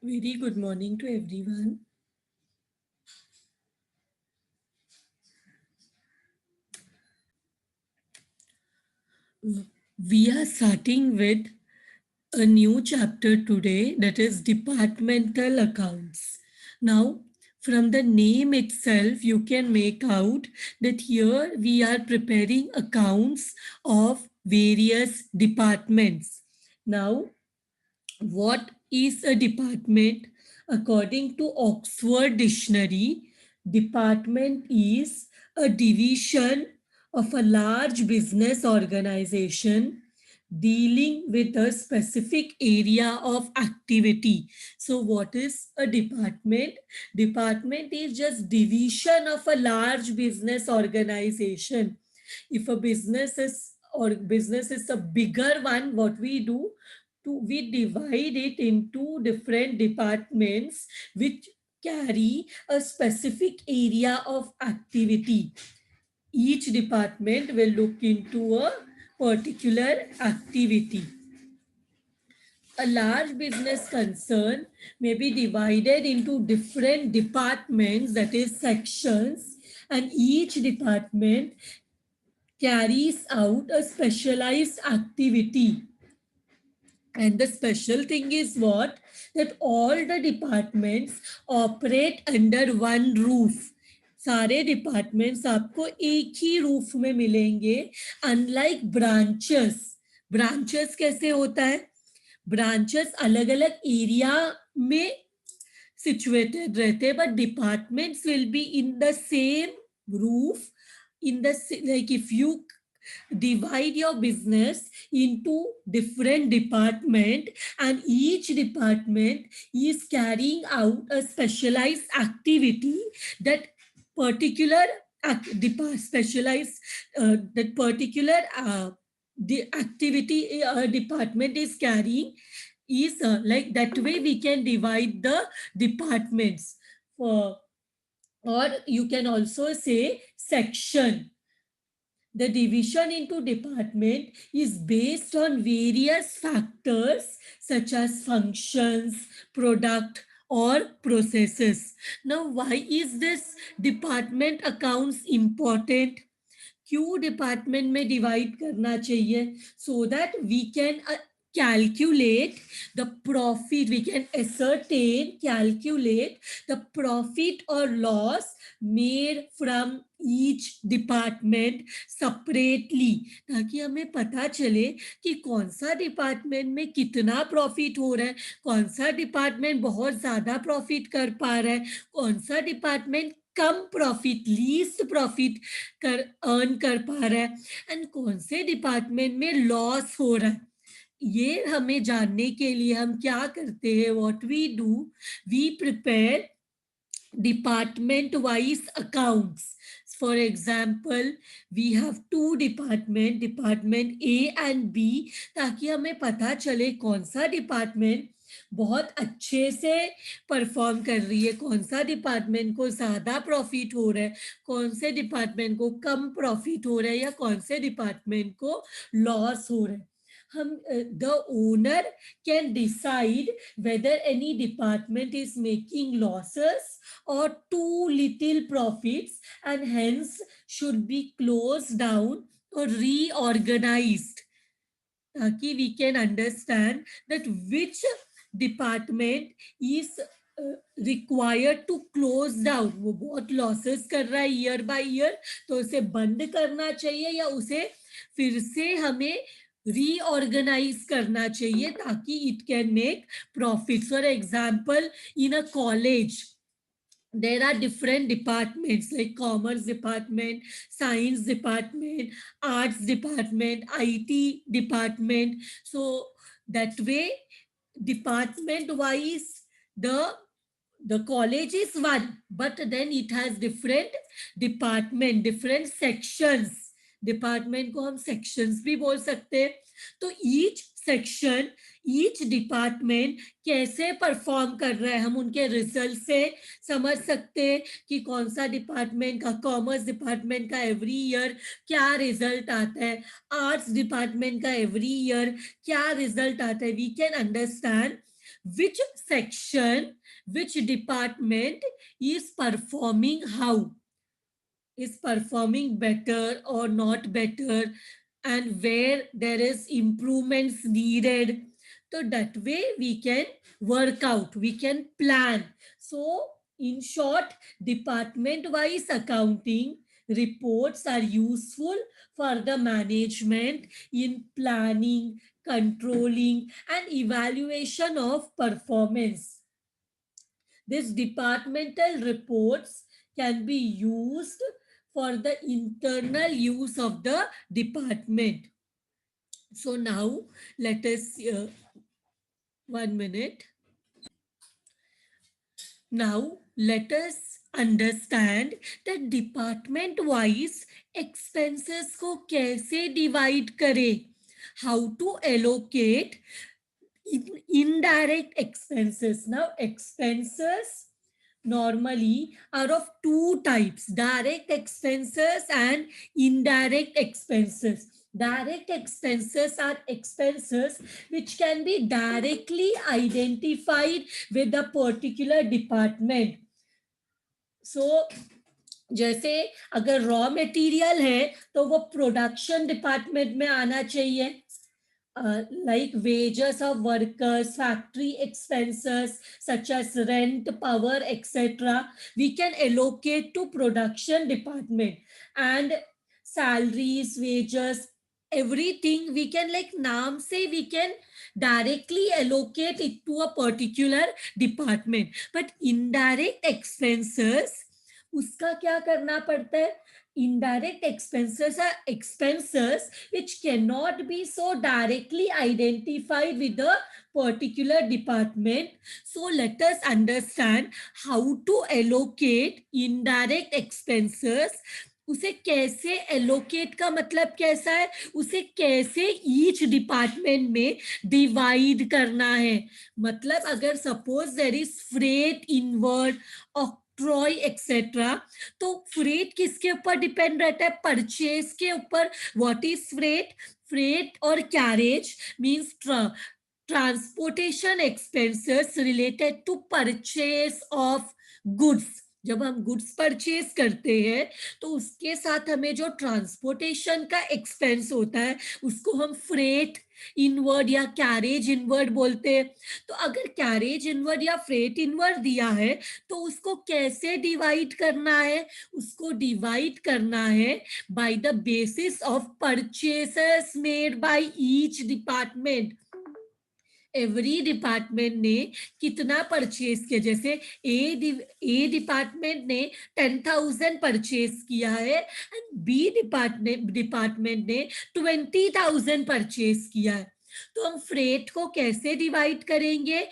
Very good morning to everyone. We are starting with a new chapter today, that is departmental accounts. Now, from the name itself, you can make out that here we are preparing accounts of various departments. Now, what is a department? According to Oxford Dictionary, department is a division of a large business organization dealing with a specific area of activity. So what is a department? Department is just division of a large business organization. If a business is a bigger one, what we do, we divide it into different departments which carry a specific area of activity. Each department will look into a particular activity. A large business concern may be divided into different departments, that is sections, and each department carries out a specialized activity. And the special thing is what? That all the departments operate under one roof. सारे departments आपको एक ही roof में मिलेंगे, unlike branches. Branches कैसे होता है? Branches अलग अलग एरिया में situated रहते हैं, but departments will be in the same roof. In the like, if you divide your business into different department and each department is carrying out a specialized activity, that particular specialized that particular the activity department is carrying is like that way we can divide the departments for, or you can also say section. The division into department is based on various factors such as functions, product, or processes. Now, why is this department accounts important? क्यों department में divide करना चाहिए? So that we can calculate the profit, we can calculate the profit or loss made from each department separately, ताकि हमें पता चले कि कौन सा डिपार्टमेंट में कितना प्रॉफिट हो रहा है, कौन सा डिपार्टमेंट बहुत ज्यादा प्रॉफिट कर पा रहा है, कौन सा डिपार्टमेंट कम प्रॉफिट, लीस्ट प्रॉफिट कर अर्न कर पा रहा है, एंड कौन से डिपार्टमेंट में लॉस हो रहा है. ये हमें जानने के लिए हम क्या करते हैं? What we do, we prepare department wise accounts. For example, we have two department A and B, ताकि हमें पता चले कौन सा डिपार्टमेंट बहुत अच्छे से परफॉर्म कर रही है, कौन सा डिपार्टमेंट को ज्यादा प्रॉफिट हो रहा है, कौन से डिपार्टमेंट को कम प्रॉफिट हो रहा है, या कौन से डिपार्टमेंट को लॉस हो रहा है. हम the owner can decide whether any department is making losses or too little profits and hence should be closed down or reorganized, ताकि we can understand that which department is required to close down. वो बहुत losses कर रहा है year by year, तो उसे बंद करना चाहिए या उसे फिर से हमें reorganize करना चाहिए ताकि it can make profits. For example, in a college there are different departments like commerce department, science department, arts department, IT department. So that way, department wise, the college is one, but then it has different department, different sections. Department को हम sections भी बोल सकते हैं. तो each section, each department कैसे perform कर रहा है, हम उनके रिजल्ट से समझ सकते हैं कि कौन सा डिपार्टमेंट का, कॉमर्स डिपार्टमेंट का एवरी ईयर क्या रिजल्ट आता है, आर्ट्स डिपार्टमेंट का एवरी ईयर क्या रिजल्ट आता है. We can understand which section, which department is performing how, is performing better or not better, and where there is improvements needed. So that way we can work out, we can plan. So in short, department wise accounting reports are useful for the management in planning, controlling and evaluation of performance. These departmental reports can be used for the internal use of the department. So now let us, 1 minute. Now let us understand that department wise expenses को कैसे divide करें. How to allocate indirect expenses. Now expenses normally are of two types: direct expenses and indirect expenses. Direct expenses are expenses which can be directly identified with a particular department. So जैसे अगर raw material है तो वो production department में आना चाहिए, like wages of workers, factory expenses such as rent, power, etc. We can allocate to production department, and salaries, wages, everything we can, like naam se we can directly allocate it to a particular department. But indirect expenses, उसका क्या करना पड़ता है? Indirect expenses are expenses which cannot be so directly identified with the particular department. So let us understand how to allocate indirect expenses. उसे कैसे allocate का मतलब कैसा है, उसे कैसे ईच डिपार्टमेंट में डिवाइड करना है. मतलब अगर suppose there is freight inward, octroi etcetera, तो फ्रेट किसके ऊपर डिपेंड रहता है? परचेज के ऊपर. What is freight? फ्रेट और carriage means transportation expenses related to purchase of goods. जब हम गुड्स परचेज करते हैं तो उसके साथ हमें जो ट्रांसपोर्टेशन का एक्सपेंस होता है उसको हम फ्रेट इनवर्ड या कैरेज इनवर्ड बोलते हैं. तो अगर कैरेज इनवर्ड या फ्रेट इनवर्ड दिया है तो उसको कैसे डिवाइड करना है? उसको डिवाइड करना है by the basis of purchases made by each department. Every department ने कितना परचेज किया. जैसे ए डिपार्टमेंट ने 10,000 परचेज किया है एंड बी डिपार्टमेंट ने 20,000 परचेज किया है. तो हम फ्रेट को कैसे डिवाइड करेंगे?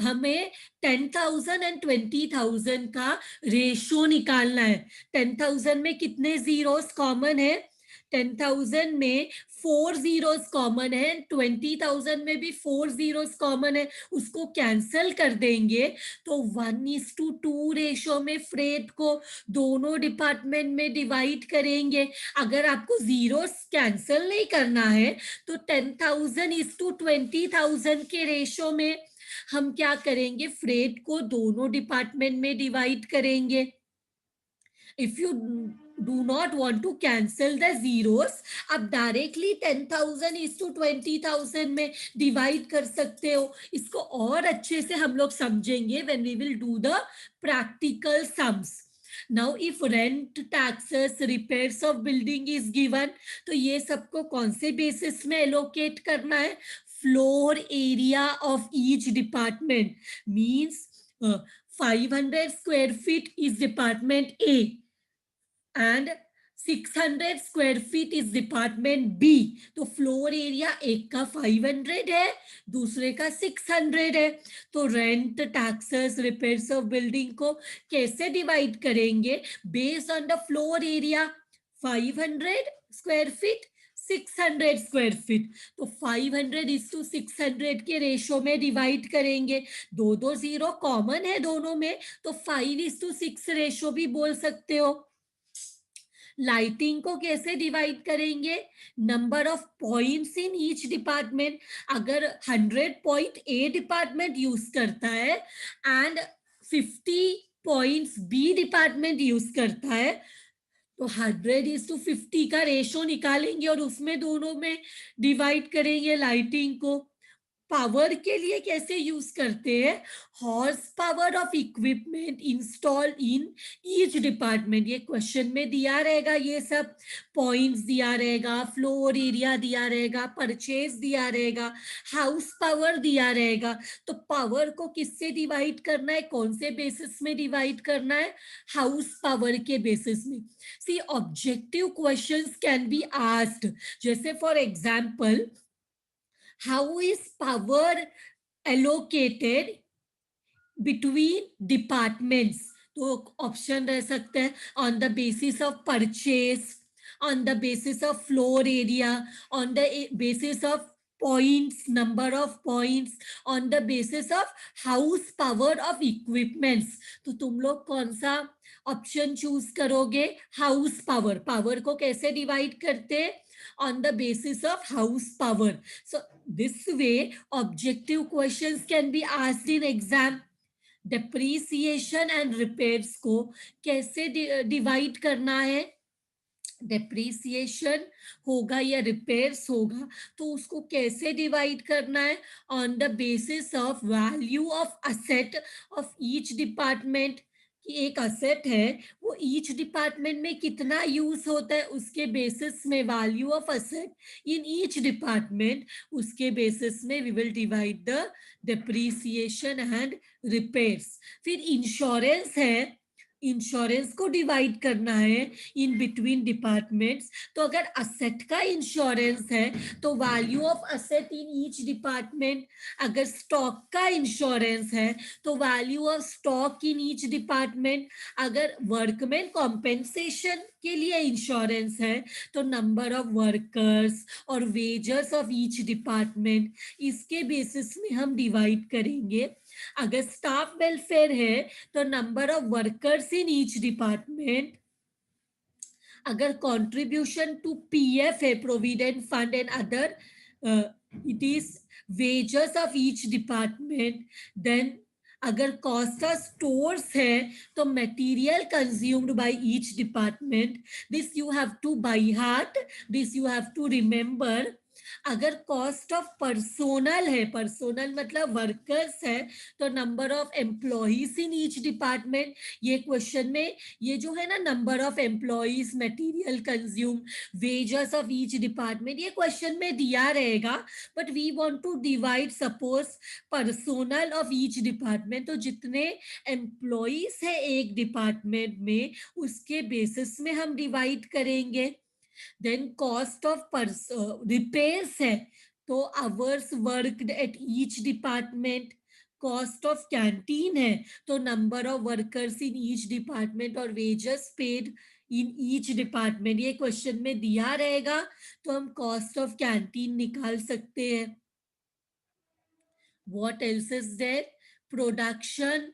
हमें 10,000 एंड 20,000 का रेशो निकालना है. 10,000 में कितने जीरोस कॉमन है? 10,000 में 4 जीरोस कॉमन है, 20,000 में भी 4 जीरोस कॉमन है. उसको कैंसल कर देंगे तो 1:2 रेशो में फ्रेट को दोनों डिपार्टमेंट में डिवाइड करेंगे. अगर आपको जीरोस कैंसल नहीं करना है तो 10,000:20,000 के रेशो में हम क्या करेंगे? फ्रेट को दोनों डिपार्टमेंट में डिवाइड करेंगे. If you do not want to cancel the zeros, आप डायरेक्टली 10,000:20,000 में डिवाइड कर सकते हो. इसको और अच्छे से हम लोग समझेंगे when we will do the practical sums. Now if rent, taxes, repairs of building is given, तो ये सबको कौन से बेसिस में एलोकेट करना है? Floor area of each department means 500 square feet is department A and 600 square feet is department B. तो floor area एक का 500 है, दूसरे का 600 है. तो rent, taxes, repairs of building को कैसे डिवाइड करेंगे? Based on the floor area. 500 square feet, 600 square feet. तो 500:600 के रेशो में डिवाइड करेंगे. दो जीरो कॉमन है दोनों में, तो 5:6 रेशो भी बोल सकते हो. लाइटिंग को कैसे डिवाइड करेंगे? Number of points in each department. अगर 100 पॉइंट ए डिपार्टमेंट यूज करता है and 50 points B department use करता है, तो 100:50 का रेशो निकालेंगे और उसमें दोनों में डिवाइड करेंगे लाइटिंग को। पावर के लिए कैसे यूज करते हैं? Horse power of equipment install in each department. ये क्वेश्चन में दिया रहेगा, ये सब पॉइंट्स दिया रहेगा, फ्लोर एरिया दिया रहेगा, परचेज दिया रहेगा, हाउस पावर दिया रहेगा। तो पावर को किससे डिवाइड करना है, कौन से बेसिस में डिवाइड करना है? हाउस पावर के बेसिस में। See objective questions can be asked, जैसे for example, how is power allocated between departments? तो ऑप्शन रह सकते हैं on the basis of purchase, on the basis of floor area, on the basis of points, number of points, on the basis of horse power of equipments. तो तुम लोग कौन सा option choose करोगे? Horse power. पावर को कैसे divide करते हैं? on the basis of house power. So this way objective questions can be asked in exam. Depreciation and repairs को कैसे डिवाइड करना है? डेप्रीसिएशन होगा या रिपेयर्स होगा, तो उसको कैसे डिवाइड करना है? On the basis of value of asset of each department. कि एक असेट है वो ईच डिपार्टमेंट में कितना यूज होता है, उसके बेसिस में value of asset in each department, उसके बेसिस में we will divide the depreciation and repairs. फिर इंश्योरेंस है, इंश्योरेंस को डिवाइड करना है इन बिटवीन डिपार्टमेंट्स। तो अगर असेट का इंश्योरेंस है तो value of asset in each department. अगर स्टॉक का इंश्योरेंस है तो value of stock in each department. अगर वर्कमैन कॉम्पेंसेशन के लिए इंश्योरेंस है तो नंबर ऑफ वर्कर्स और वेजर्स ऑफ ईच डिपार्टमेंट, इसके बेसिस में हम डिवाइड करेंगे। अगर स्टाफ वेलफेयर है तो number of workers in each department. अगर कंट्रीब्यूशन टू पीएफ है, provident fund and other, it is wages of each department. Then अगर कॉस्ट ऑफ स्टोर्स है तो material consumed by each department. This you have to by heart, this you have to remember. अगर cost of personnel है, personnel मतलब workers है, तो number of employees in each department. ये question में ये जो है ना, number of employees, material consume, wages of each department, ये क्वेश्चन में दिया रहेगा। But we want to divide suppose personnel of each department, तो जितने एम्प्लॉइज है एक डिपार्टमेंट में, उसके बेसिस में हम डिवाइड करेंगे। देन कॉस्ट ऑफ रिपेयर्स है तो hours worked at each department. Cost of canteen है तो number of workers in each department और wages paid in each department. ये क्वेश्चन में दिया रहेगा तो हम कॉस्ट ऑफ कैंटीन निकाल सकते हैं। What else is there? Production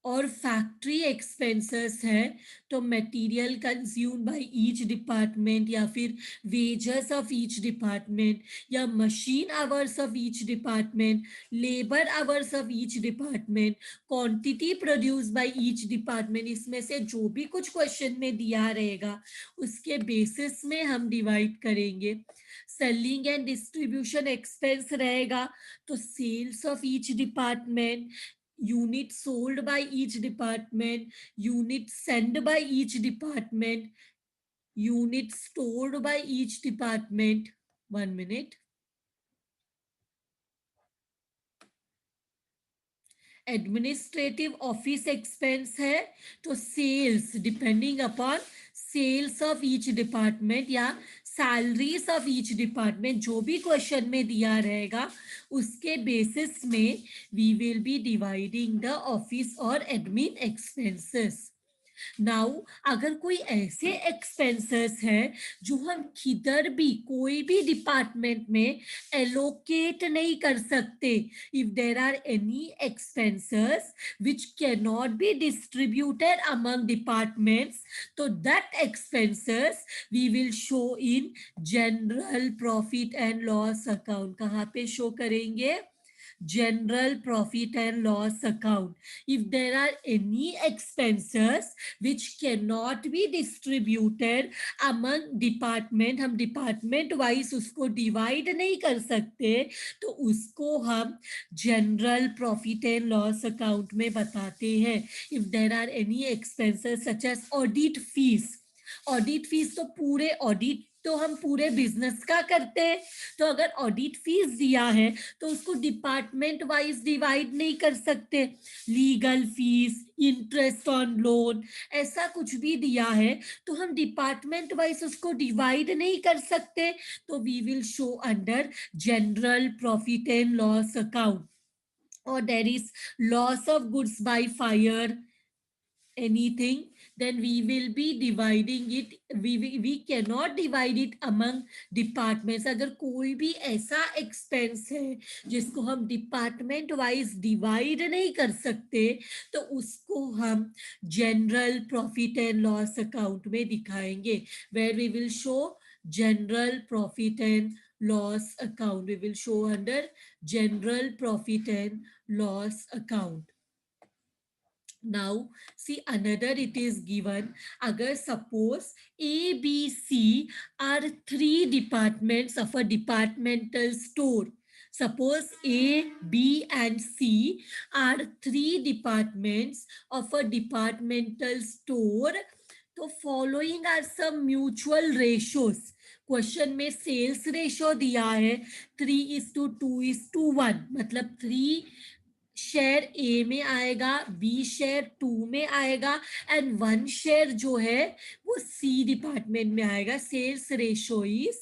और फैक्ट्री एक्सपेंसेस है तो material consume by each department, या फिर वेजेस ऑफ ईच डिपार्टमेंट, या machine hours of each department, labour hours of each department, quantity produce by each department. इसमें से जो भी कुछ क्वेश्चन में दिया रहेगा उसके बेसिस में हम डिवाइड करेंगे। सेलिंग एंड डिस्ट्रीब्यूशन एक्सपेंस रहेगा तो sales of each department, unit sold by each department, unit sent by each department, unit stored by each department. 1 minute. Administrative office expense है तो sales, depending upon sales of each department या salaries of each department, जो भी question में दिया रहेगा उसके basis में we will be dividing the office और एडमिन एक्सपेंसेस। नाउ अगर कोई ऐसे एक्सपेंसेस है जो हम किधर भी कोई भी डिपार्टमेंट में एलोकेट नहीं कर सकते, if there are any expenses which can not be distributed among departments, तो that expenses we will show in general profit and loss account. कहाँ पे शो करेंगे? general profit and loss account. If there are any expenses which cannot be distributed among department, हम department wise उसको divide नहीं कर सकते, तो उसको हम general profit and loss account में बताते हैं। If there are any expenses such as audit fees, audit fees तो पूरे ऑडिट तो हम पूरे बिजनेस का करते हैं, तो अगर ऑडिट फीस दिया है तो उसको डिपार्टमेंट वाइज डिवाइड नहीं कर सकते। Legal fees, interest on loan, ऐसा कुछ भी दिया है तो हम डिपार्टमेंट वाइज उसको डिवाइड नहीं कर सकते, तो we will show under general profit and loss account. और there is loss of goods by fire, anything, then we will be dividing it, we cannot divide it among departments। अगर कोई भी ऐसा एक्सपेंस है जिसको हम डिपार्टमेंट वाइज डिवाइड नहीं कर सकते, तो उसको हम general profit and loss account में दिखाएंगे, where we will show general profit and loss account, we will show under general profit and loss account। Now see another, it is given, agar suppose A, B, C are three departments of a departmental store, suppose A, B and C are three departments of a departmental store, तो following are some mutual ratios. Question में sales ratio दिया है 3:2:1, मतलब 3 share ए में आएगा, B share 2 में आएगा and 1 share जो है वो सी डिपार्टमेंट में आएगा। Sales ratio is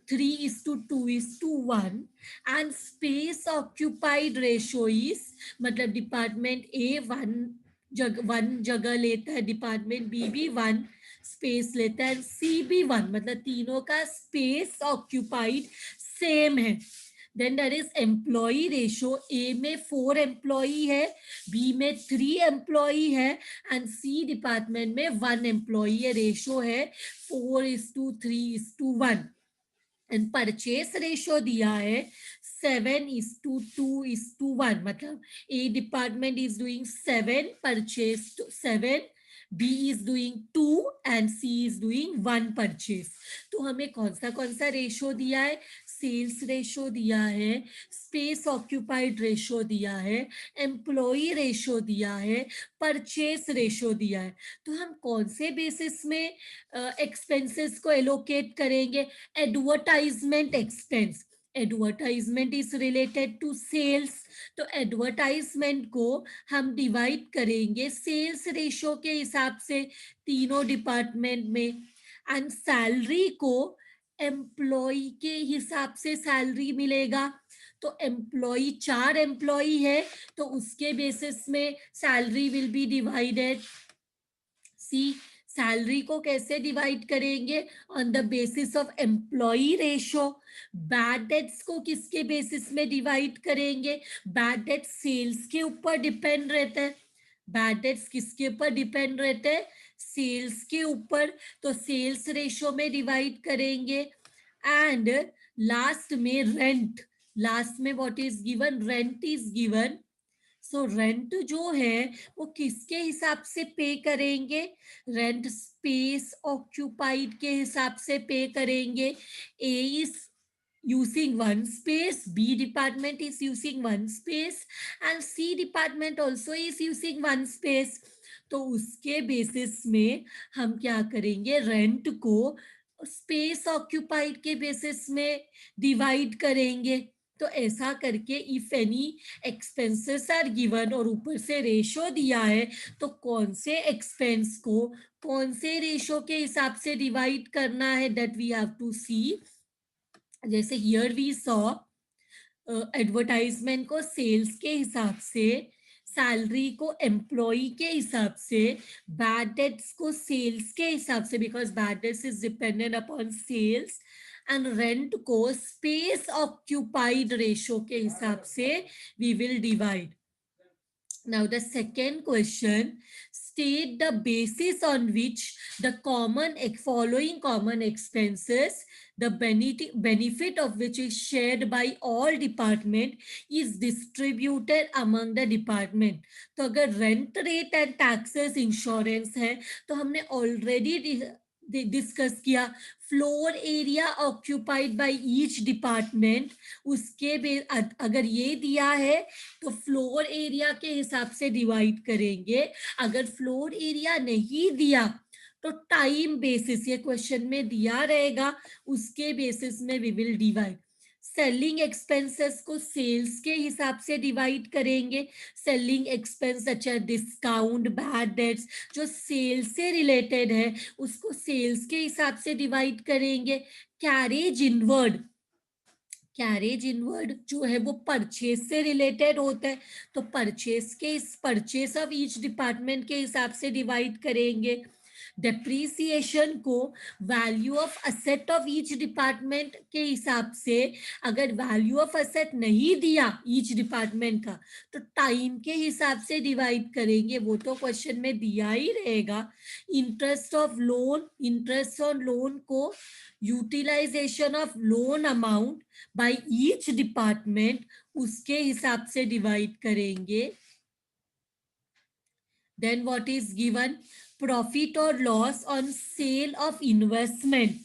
3:2:1 and space occupied ratio is, मतलब डिपार्टमेंट ए 1 जगह लेता है, डिपार्टमेंट बी भी 1 स्पेस लेता है, सी भी 1, मतलब तीनों का स्पेस ऑक्यूपाइड सेम है। Then there is employee ratio, A में 4 एम्प्लॉई है, बी में 3 एम्प्लॉई है एंड सी डिपार्टमेंट में 1 एम्प्लॉई है। रेशियो है 4:3:1 एंड परचेस रेशियो दिया है 7:2:1, मतलब A department is doing 7 purchase 7, B is doing 2 and C is doing 1 purchase. तो हमें कौन सा रेशियो दिया है? सेल्स रेशियो दिया है, स्पेस ऑक्यूपाइड रेशियो दिया है, एम्प्लॉई रेशियो दिया है, परचेस रेशियो दिया है। तो हम कौन से बेसिस में एक्सपेंसेस को एलोकेट करेंगे? Advertisement expense, advertisement is related to sales, तो एडवर्टाइजमेंट को हम डिवाइड करेंगे सेल्स रेशियो के हिसाब से तीनों डिपार्टमेंट में, एंड सैलरी को एम्प्लॉय के हिसाब से सैलरी मिलेगा। तो एम्प्लॉय 4 एम्प्लॉय है तो उसके बेसिस में salary will be divided. See salary को कैसे डिवाइड करेंगे? On the basis of employee ratio. Bad debts को किसके बेसिस में डिवाइड करेंगे? बैड डेट सेल्स के ऊपर डिपेंड रहता है। बैड डेट्स किसके ऊपर डिपेंड रहते हैं? सेल्स के ऊपर, तो सेल्स रेशियो में डिवाइड करेंगे। एंड लास्ट में रेंट, लास्ट में what is given? Rent is given. So rent जो है वो किसके हिसाब से पे करेंगे? रेंट स्पेस ऑक्यूपाइड के हिसाब से पे करेंगे। ए is using 1 space, B department is using 1 space and C department also is using 1 space। तो उसके बेसिस में हम क्या करेंगे? रेंट को स्पेस ऑक्यूपाइड के बेसिस में डिवाइड करेंगे। तो ऐसा करके if any expenses are given और ऊपर से रेशो दिया है, तो कौन से एक्सपेंस को कौन से रेशो के हिसाब से डिवाइड करना है, दैट वी हैव टू सी। जैसे हियर वी सॉ एडवर्टाइजमेंट को सेल्स के हिसाब से, सैलरी को एम्प्लॉय के हिसाब से, बैड डेट्स को सेल्स के हिसाब से, because bad debts is dependent upon sales, and rent को स्पेस ऑक्यूपाइड रेशो के हिसाब से we will divide. Now the second question, state the basis on which the following common expenses, the benefit of which is shared by all department, is distributed among the department. तो अगर rent rate and taxes insurance है तो हमने already discuss किया. Floor area occupied by each department, उसके अगर ये दिया है तो फ्लोर एरिया के हिसाब से डिवाइड करेंगे. अगर फ्लोर एरिया नहीं दिया तो टाइम बेसिस, ये क्वेश्चन में दिया रहेगा, उसके बेसिस में we will divide. Selling expenses को सेल्स के हिसाब से डिवाइड करेंगे. सेलिंग एक्सपेंस अच्छा डिस्काउंट, बैड डेट्स, जो सेल्स से रिलेटेड है उसको सेल्स के हिसाब से डिवाइड करेंगे. कैरेज इनवर्ड, कैरेज इनवर्ड जो है वो परचेज से रिलेटेड होता है, तो परचेज ऑफ ईच डिपार्टमेंट के हिसाब से डिवाइड करेंगे. डेप्रीसिएशन को value of asset of each department के हिसाब से, अगर वैल्यू ऑफ असेट नहीं दिया ईच डिपार्टमेंट का तो टाइम के हिसाब से डिवाइड करेंगे, वो तो क्वेश्चन में दिया ही रहेगा. Interest of loan, interest on loan को utilisation of loan amount by each department, उसके हिसाब से डिवाइड करेंगे. Then what is given, profit और loss on sale of investment.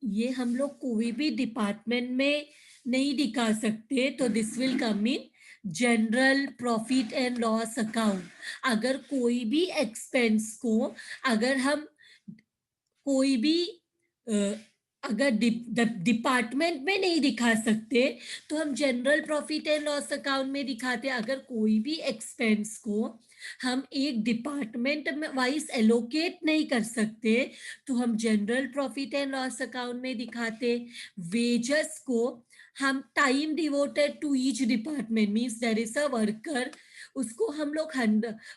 ये हम लोग कोई भी डिपार्टमेंट में नहीं दिखा सकते, तो this will come in general profit and loss account. अगर कोई भी एक्सपेंस को अगर हम कोई भी अगर डिपार्टमेंट में नहीं दिखा सकते तो हम general profit and loss account में दिखाते. अगर कोई भी एक्सपेंस को हम एक डिपार्टमेंट में वाइज एलोकेट नहीं कर सकते तो हम general profit and loss account में दिखाते. वेजेस को हम time devoted to each department, means there is a worker, उसको हम लोग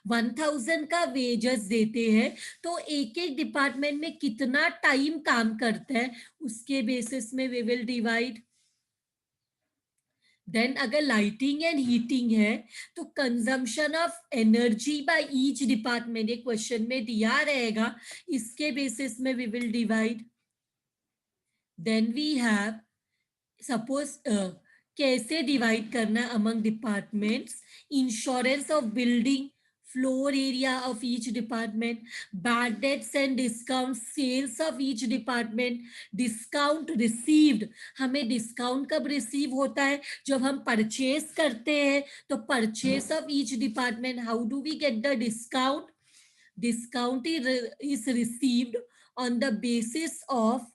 1000 का वेजेस देते हैं, तो एक एक डिपार्टमेंट में कितना टाइम काम करता है उसके बेसिस में वी विल डिवाइड. देन अगर लाइटिंग एंड हीटिंग है तो consumption of energy by each department, एक क्वेश्चन में दिया रहेगा, इसके बेसिस में we will divide. Then we have suppose कैसे डिवाइड करना among departments. Insurance of building, floor area of each department, bad debts and discount, sales of each department, discount received, हमें discount कब receive होता है, जब हम purchase करते हैं, तो purchase of each department, how do we get the discount, discount is received on the basis of,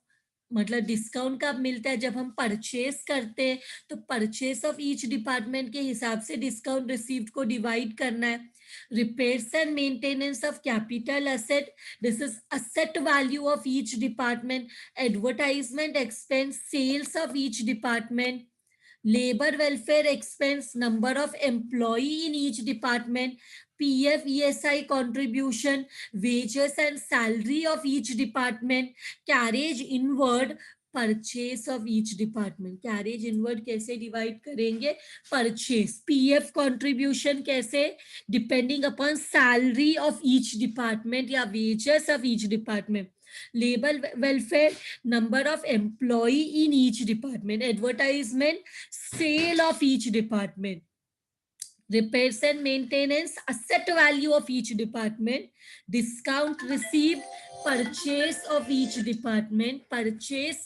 मतलब डिस्काउंट कब मिलता है, जब हम परचेस करते हैं, तो परचेस ऑफ ईच डिपार्टमेंट के हिसाब से डिस्काउंट रिसीव्ड को डिवाइड करना है. Repairs and maintenance of capital asset, this is asset value of each department. Advertisement expense, sales of each department. labor welfare expense, number of employee in each department. PF ESI contribution, wages and salary of each department. Carriage inward, purchase of each department. Carriage inward कैसे divide करेंगे, purchase. PF contribution कैसे, depending upon salary of each department या wages of each department. labor welfare, number of employee in each department. Advertisement, sale of each department. Repairs and maintenance, asset value of each department. Discount received, purchase of each department, purchase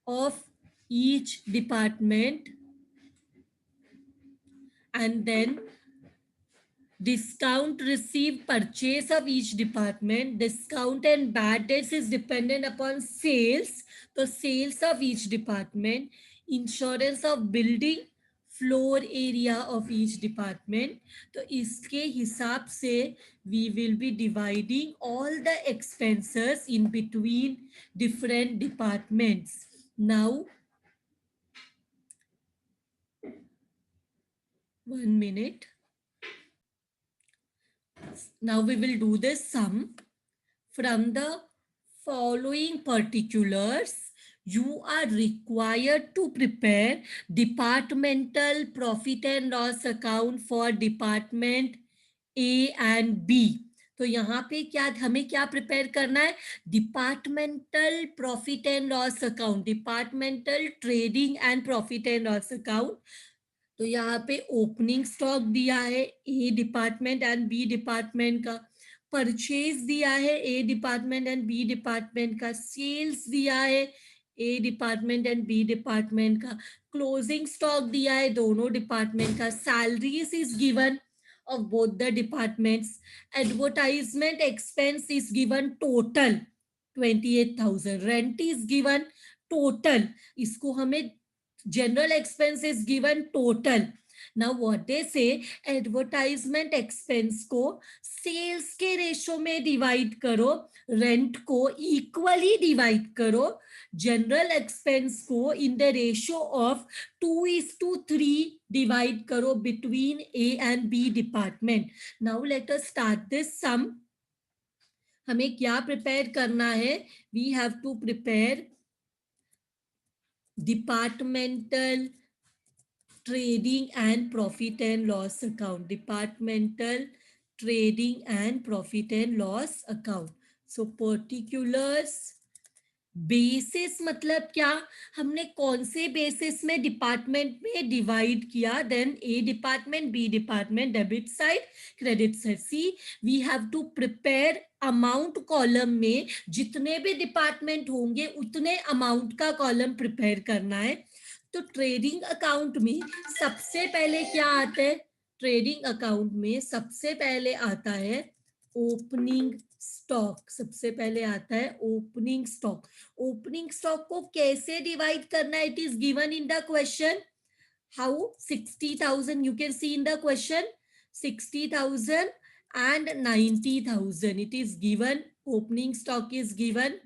of each department. And then discount received, purchase of each department. Discount and bad debts is dependent upon sales, so sales of each department. Insurance of building, floor area of each department. तो इसके हिसाब से we will be dividing all the expenses in between different departments. Now 1 minute. Now we will do this sum. From the following particulars, you are required to prepare departmental profit and loss account for department A and B. तो यहाँ पे क्या हमें क्या prepare करना है? Departmental profit and loss account, departmental trading and profit and loss account. तो यहाँ पे ओपनिंग स्टॉक दिया है ए डिपार्टमेंट एंड बी डिपार्टमेंट का, परचेज दिया है ए डिपार्टमेंट एंड बी डिपार्टमेंट का, सेल्स दिया है ए डिपार्टमेंट एंड बी डिपार्टमेंट का, क्लोजिंग स्टॉक दिया है दोनों डिपार्टमेंट का, salaries is given of both the departments, advertisement expense is given total 28,000, rent is given total, इसको हमें general expense is given total. Now what they say, advertisement expense को sales के ratio में divide करो, rent को equally divide करो, general expense को in the ratio of 2:3 divide करो between A and B department. Now let us start this sum. हमें क्या प्रिपेयर करना है? We have to prepare departmental trading and profit and loss account, departmental trading and profit and loss account. So particulars, basis मतलब क्या? हमने कौन से basis में डिपार्टमेंट में डिवाइड किया? Then A department, B department, debit side, credit side. See we have to prepare amount column में जितने भी डिपार्टमेंट होंगे उतने अमाउंट का कॉलम प्रिपेयर करना है. तो ट्रेडिंग अकाउंट में सबसे पहले क्या आता है? ट्रेडिंग अकाउंट में सबसे पहले आता है ओपनिंग स्टॉक. सबसे पहले आता है ओपनिंग स्टॉक. ओपनिंग स्टॉक को कैसे डिवाइड करना है? It is given in the question. How? 60,000 you can see in the question, 60,000 and 90,000 it is given. Opening stock is given.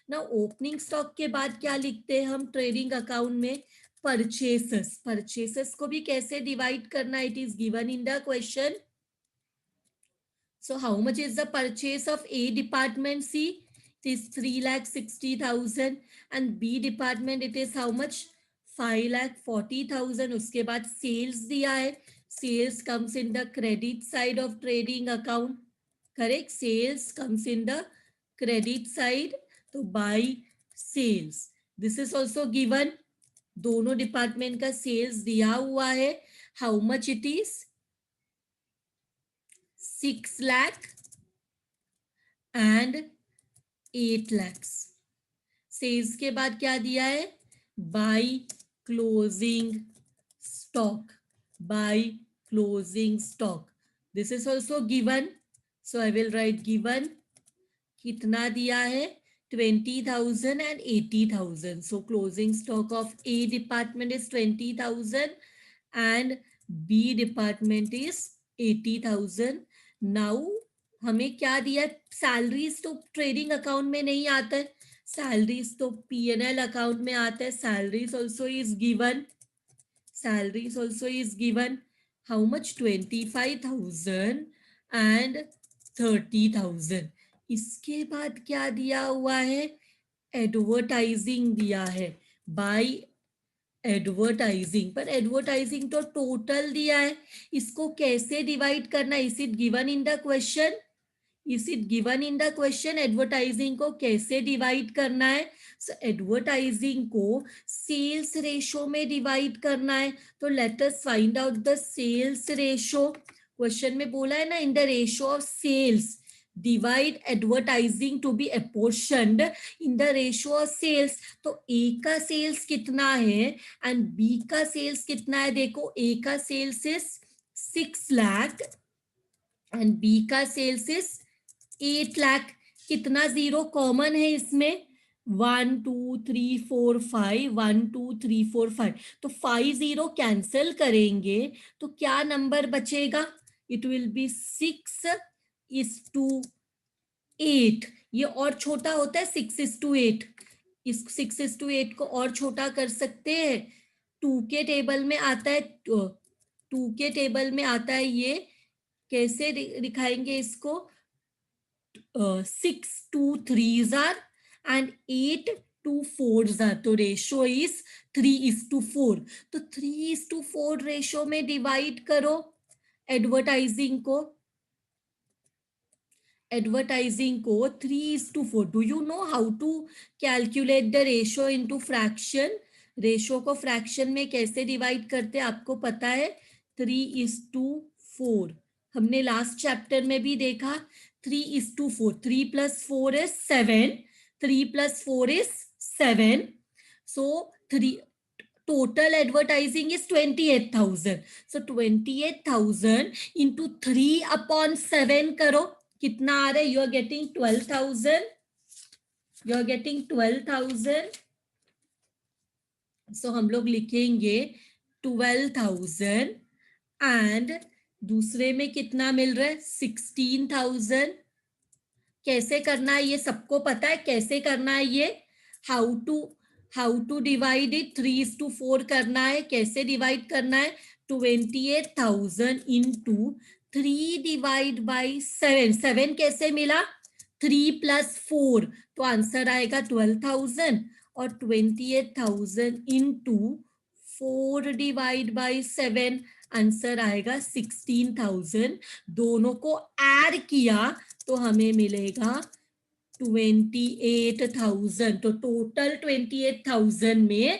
ना ओपनिंग स्टॉक के बाद क्या लिखते हैं हम ट्रेडिंग अकाउंट में? परचेसेस. परचेसेस को भी कैसे डिवाइड करना? It is given in the question. So how much is the purchase of A department? C, it is 3,60,000 and B department it is how much? 5,40,000. उसके बाद sales दिया है. Sales comes in the credit side of trading account. Correct? Sales comes in the credit side. तो buy sales. This is also given. दोनों department का sales दिया हुआ है. How much it is? 6 lakh and 8 lakhs. सेल्स के बाद क्या दिया है? By closing stock. By closing stock. This is also given. So I will write given. कितना दिया है? 20,000 and 80,000. So closing stock of A department is 20,000 and B department is 80,000. Now हमें क्या दिया? सैलरीज तो ट्रेडिंग अकाउंट में नहीं आता है, सैलरीज तो P&L अकाउंट में आता है. Salaries also is given. Salaries also is given. How much? 25,000 and 30,000. इसके बाद क्या दिया हुआ है? एडवर्टाइजिंग दिया है. By advertising. पर एडवर्टाइजिंग तो टोटल दिया है, इसको कैसे डिवाइड करना? Is it given in the question? Is it given in the question? Advertising को कैसे डिवाइड करना है? सो एडवर्टाइजिंग को सेल्स रेशो में डिवाइड करना है. तो let us find out the sales ratio. Question में बोला है ना, in the ratio of sales divide advertising to be apportioned in the ratio of sales. तो ए का सेल्स कितना है एंड बी का सेल्स कितना है? देखो, ए का sales is 6 lakh and B का सेल्स इज 8 लाख. कितना जीरो कॉमन है इसमें? 1 2 3 4 5. 1 2 3 4 5. तो 5 जीरो कैंसिल करेंगे तो क्या नंबर बचेगा? It will be 6:8. ये और छोटा होता है 6:8. इस 6:8 को और छोटा कर सकते हैं. 2 के टेबल में आता है, 2 के टेबल में आता है ये कैसे दिखाएंगे इसको? 6 2 3s are and 8 2 4s are, तो रेशो इज 3:4। तो 3:4 रेशो में डिवाइड करो एडवर्टाइजिंग को। एडवर्टाइजिंग को 3:4। Do you know how to calculate the ratio into fraction? Ratio को फ्रैक्शन में कैसे डिवाइड करते हैं आपको पता है? 3:4। हमने लास्ट चैप्टर में भी देखा 3:4। 3 + 4 is 7। 3 + 4 is 7। So 3 total advertising is 28,000। So 28,000 into 3/7 करो, कितना आ रहा है? You are getting 12,000। You are getting 12,000। So हम लोग लिखेंगे 12,000 एंड दूसरे में कितना मिल रहा है? 16,000। कैसे करना है ये सबको पता है कैसे करना है ये? How to divide it? 3:4 करना है। कैसे डिवाइड करना है? 28,000 इंटू 3 डिवाइड बाई 7। 7 कैसे मिला? 3 + 4, तो आंसर आएगा 12,000। और 28,000 इंटू 4 डिवाइड बाई 7, आंसर आएगा 16,000। दोनों को ऐड किया तो हमें मिलेगा 28,000। तो टोटल 28,000 में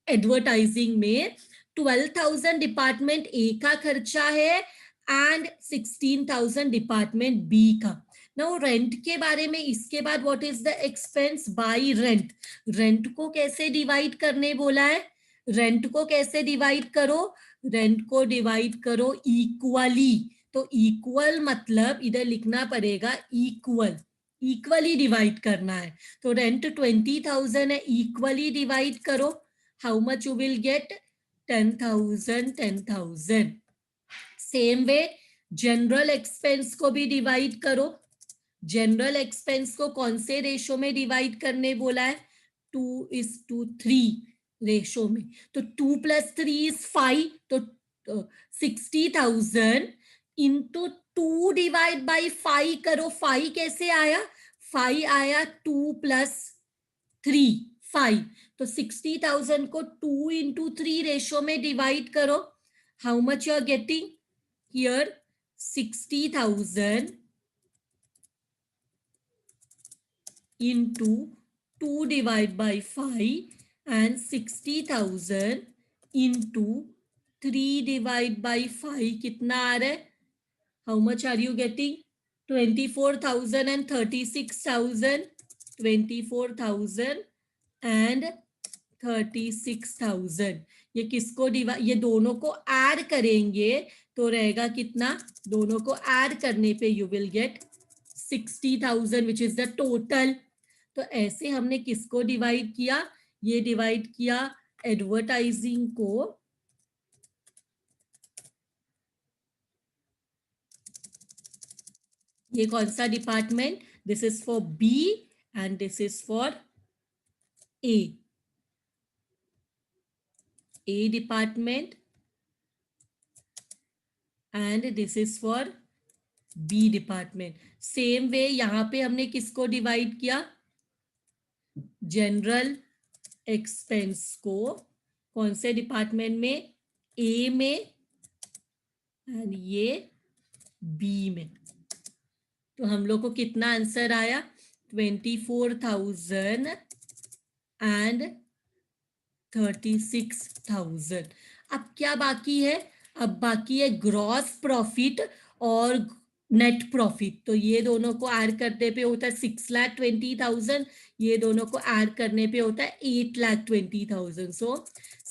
एडवर्टाइजिंग में 12,000 डिपार्टमेंट ए का खर्चा है एंड 16,000 डिपार्टमेंट बी का। नाउ रेंट के बारे में इसके बाद what is the expense bye rent? Rent को कैसे डिवाइड करने बोला है? रेंट को कैसे डिवाइड करो? रेंट को डिवाइड करो इक्वली। तो इक्वल मतलब इधर लिखना पड़ेगा इक्वल, इक्वली डिवाइड करना है। तो रेंट 20,000 है, इक्वली डिवाइड करो। How much you will get? 10,000 10,000। Same way general expense को भी डिवाइड करो। जनरल एक्सपेंस को कौन से रेशो में डिवाइड करने बोला है? 2:3 रेशो में। तो 2 + 3 is 5। तो 60,000 इंटू 2 डिवाइड बाई 5 करो। 5 कैसे आया? 5 आया 2 + 3 5। तो 60,000 को 2 into 3 रेशो में डिवाइड करो। How much you are getting here? 60,000 into 2 divided by 5 and 60,000 into 3 divided by 5 कितना आ रहा है? How much are you getting? 24,000 and 36,000। 24,000 and 36,000। ये किसको डिवाइड? ये दोनों को ऐड करेंगे तो रहेगा कितना? दोनों को ऐड करने पे you will get 60,000 which is the total. तो ऐसे हमने किसको डिवाइड किया? ये डिवाइड किया एडवर्टाइजिंग को ये कौन सा department? This is for B and this is for A department and this is for B department. Same way यहां पे हमने किसको डिवाइड किया? जनरल एक्सपेंस को कौन से डिपार्टमेंट में? ए में एंड ये बी में। तो हम लोग को कितना आंसर आया? 24,000 एंड 36,000। अब क्या बाकी है? अब बाकी है ग्रॉस प्रॉफिट और नेट प्रॉफिट। तो ये दोनों को ऐड करने पे होता है 6,20,000। ये दोनों को ऐड करने पे होता है 8,20,000। सो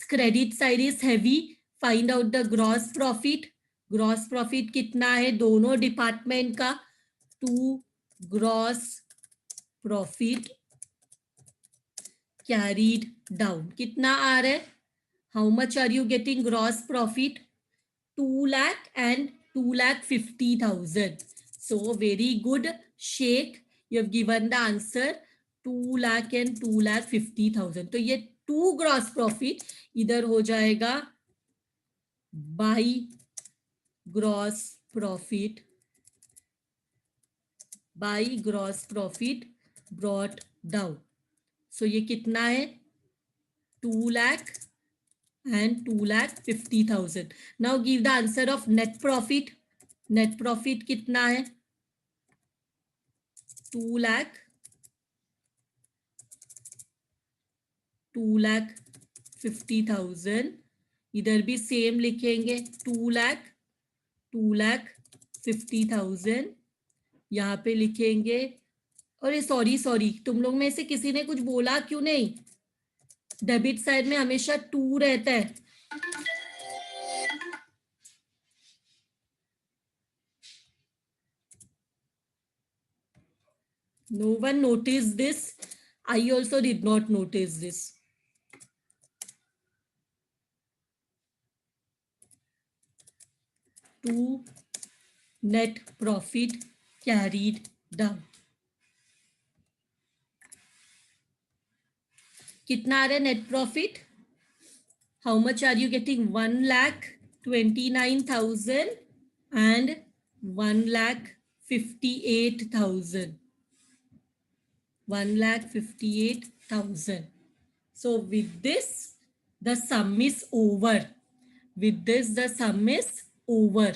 credit side is heavy. Find out the gross profit. Gross profit कितना है दोनों डिपार्टमेंट का? 2 ग्रॉस प्रॉफिट कैरीड डाउन कितना आ रहा है? How much are you getting gross profit? 2 lakh and 2,50,000। So very good, Sheikh. You have given the answer 2 lakh and 2,50,000। तो ये 2 ग्रॉस प्रॉफिट इधर हो जाएगा by gross profit by gross profit brought down. So ये कितना है? 2 lakh and 2,50,000. Now give the answer of net profit. Net profit कितना है? 2 lakh, 2,50,000. इधर भी सेम लिखेंगे, 2,50,000. यहाँ पे लिखेंगे, अरे सॉरी सॉरी, तुम लोग में से किसी ने कुछ बोला क्यों नहीं? डेबिट साइड में हमेशा 2 रहता है. No one noticed this. I also did not notice this. To net profit carried down. कितना आ रहा है net profit? How much are you getting? 1,29,000 and 1,58,000. 1,58,000. So with this, the sum is over. With this, the sum is over.